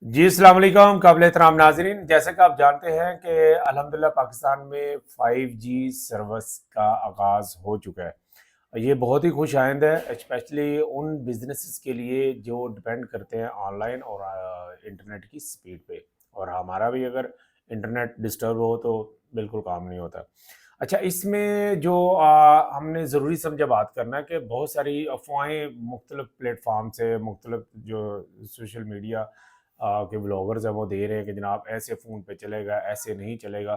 जी, अस्सलाम वालेकुम काबिल एहतराम नाज़रीन। जैसे कि आप जानते हैं कि अल्हम्दुलिल्लाह पाकिस्तान में 5G सर्विस का आगाज़ हो चुका है। ये बहुत ही खुश आइंद है, स्पेशली उन बिज़नेसेस के लिए जो डिपेंड करते हैं ऑनलाइन और इंटरनेट की स्पीड पे। और हमारा भी अगर इंटरनेट डिस्टर्ब हो तो बिल्कुल काम नहीं होता। अच्छा, इसमें जो हमने ज़रूरी समझा बात करना है कि बहुत सारी अफ़वाहें मुख्तलिफ़ प्लेटफ़ॉर्म से, मुख्तलिफ़ जो सोशल मीडिया के ब्लॉगर्स हैं वो दे रहे हैं कि जनाब ऐसे फ़ोन पे चलेगा, ऐसे नहीं चलेगा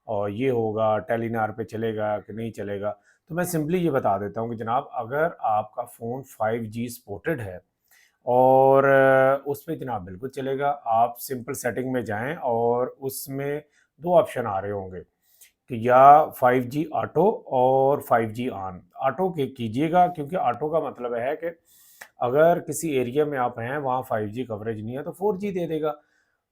और ये होगा, टेलीनार पे चलेगा कि नहीं चलेगा। तो मैं सिंपली ये बता देता हूँ कि जनाब अगर आपका फ़ोन 5G सपोर्टेड है और उस पे जनाब बिल्कुल चलेगा। आप सिंपल सेटिंग में जाएँ और उसमें 2 ऑप्शन आ रहे होंगे कि या 5G ऑटो और 5G ऑन। ऑटो के कीजिएगा क्योंकि ऑटो का मतलब है कि अगर किसी एरिया में आप हैं वहाँ 5G कवरेज नहीं है तो 4G दे देगा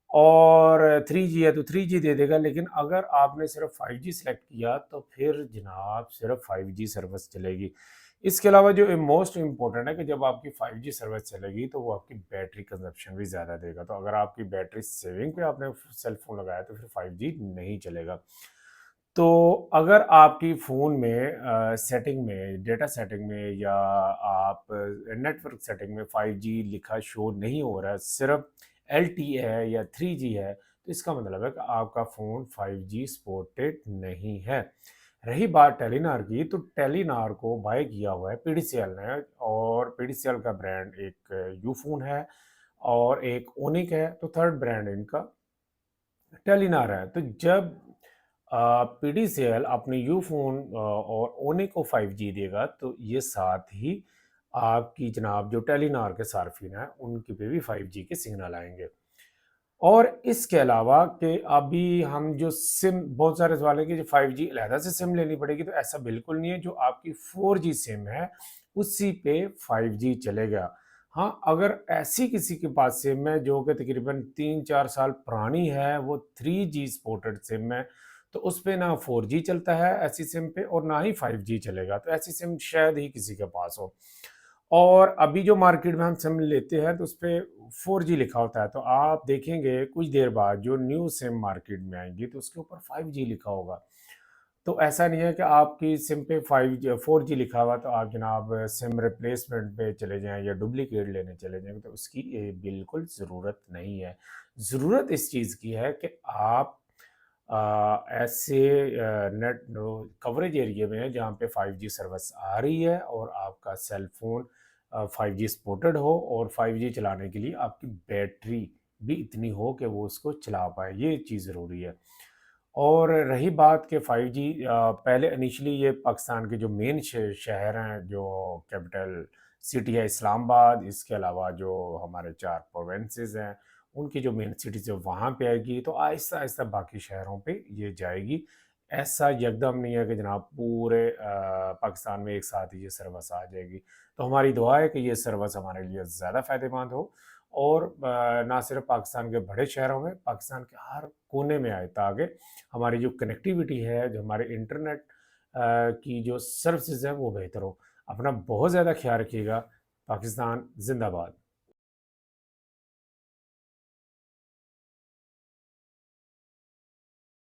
और 3G है तो 3G दे देगा। लेकिन अगर आपने सिर्फ 5G सेलेक्ट किया तो फिर जनाब सिर्फ 5G सर्विस चलेगी। इसके अलावा जो मोस्ट इम्पोर्टेंट है कि जब आपकी 5G सर्विस चलेगी तो वो आपकी बैटरी कंजप्शन भी ज़्यादा देगा। तो अगर आपकी बैटरी सेविंग पे आपने सेल फ़ोन लगाया तो फिर 5G नहीं चलेगा। तो अगर आपकी फ़ोन में सेटिंग में, डेटा सेटिंग में या आप नेटवर्क सेटिंग में 5G लिखा शो नहीं हो रहा है, सिर्फ़ LTE है या 3G है, तो इसका मतलब है कि आपका फ़ोन 5G सपोर्टेड नहीं है। रही बात टेलीनॉर की, तो टेलीनॉर को बाय किया हुआ है पीडीसीएल ने और पीडीसीएल का ब्रांड एक यूफ़ोन है और एक ओनिक है, तो थर्ड ब्रांड इनका टेलीनॉर है। तो जब पीडीसीएल अपने यूफ़ोन और ओनिक को 5G देगा तो ये साथ ही आपकी जनाब जो टेलीनॉर के सार्फिन हैं उनके पे भी 5G के सिग्नल आएँगे। और इसके अलावा कि अभी हम जो सिम बहुत सारे सवाल है कि जो 5G अलहदा से सिम लेनी पड़ेगी, तो ऐसा बिल्कुल नहीं है। जो आपकी 4G सिम है उसी पे 5G चलेगा। हाँ, अगर ऐसी किसी के पास सिम है जो कि तकरीबन 3-4 साल पुरानी है, वो 3G सपोर्टेड सिम है, तो उस पे ना 4G चलता है ऐसी सिम पे और ना ही 5G चलेगा। तो ऐसी सिम शायद ही किसी के पास हो। और अभी जो मार्केट में हम सिम लेते हैं तो उसपे 4G लिखा होता है, तो आप देखेंगे कुछ देर बाद जो न्यू सिम मार्केट में आएँगी तो उसके ऊपर 5G लिखा होगा। तो ऐसा नहीं है कि आपकी सिम पे 5G 4G लिखा हुआ तो आप जनाब सिम रिप्लेसमेंट पे चले जाएँ या डुप्लीकेट लेने चले जाएँ, तो उसकी बिल्कुल ज़रूरत नहीं है। ज़रूरत इस चीज़ की है कि आप ऐसे नेट नो कवरेज एरिया में है जहाँ पे 5G सर्विस आ रही है और आपका सेल फ़ोन 5G सपोर्टेड हो और 5G चलाने के लिए आपकी बैटरी भी इतनी हो कि वो उसको चला पाए, ये चीज़ ज़रूरी है। और रही बात कि 5G पहले इनिशियली ये पाकिस्तान के जो मेन शहर हैं, जो कैपिटल सिटी है इस्लामाबाद, इसके अलावा जो हमारे 4 प्रोविंसेस हैं, उनकी जो मेन सिटीज़ है वहाँ पे आएगी, तो आहिस्ता-आहिस्ता बाकी शहरों पे ये जाएगी। ऐसा यकदम नहीं है कि जनाब पूरे पाकिस्तान में एक साथ ही ये सर्विस आ जाएगी। तो हमारी दुआ है कि ये सर्विस हमारे लिए ज़्यादा फ़ायदेमंद हो और ना सिर्फ पाकिस्तान के बड़े शहरों में, पाकिस्तान के हर कोने में आए ताकि हमारी जो कनेक्टिविटी है, जो हमारे इंटरनेट की जो सर्विसेज़ हैं वो बेहतर हो। अपना बहुत ज़्यादा ख़्याल रखिएगा। पाकिस्तान ज़िंदाबाद।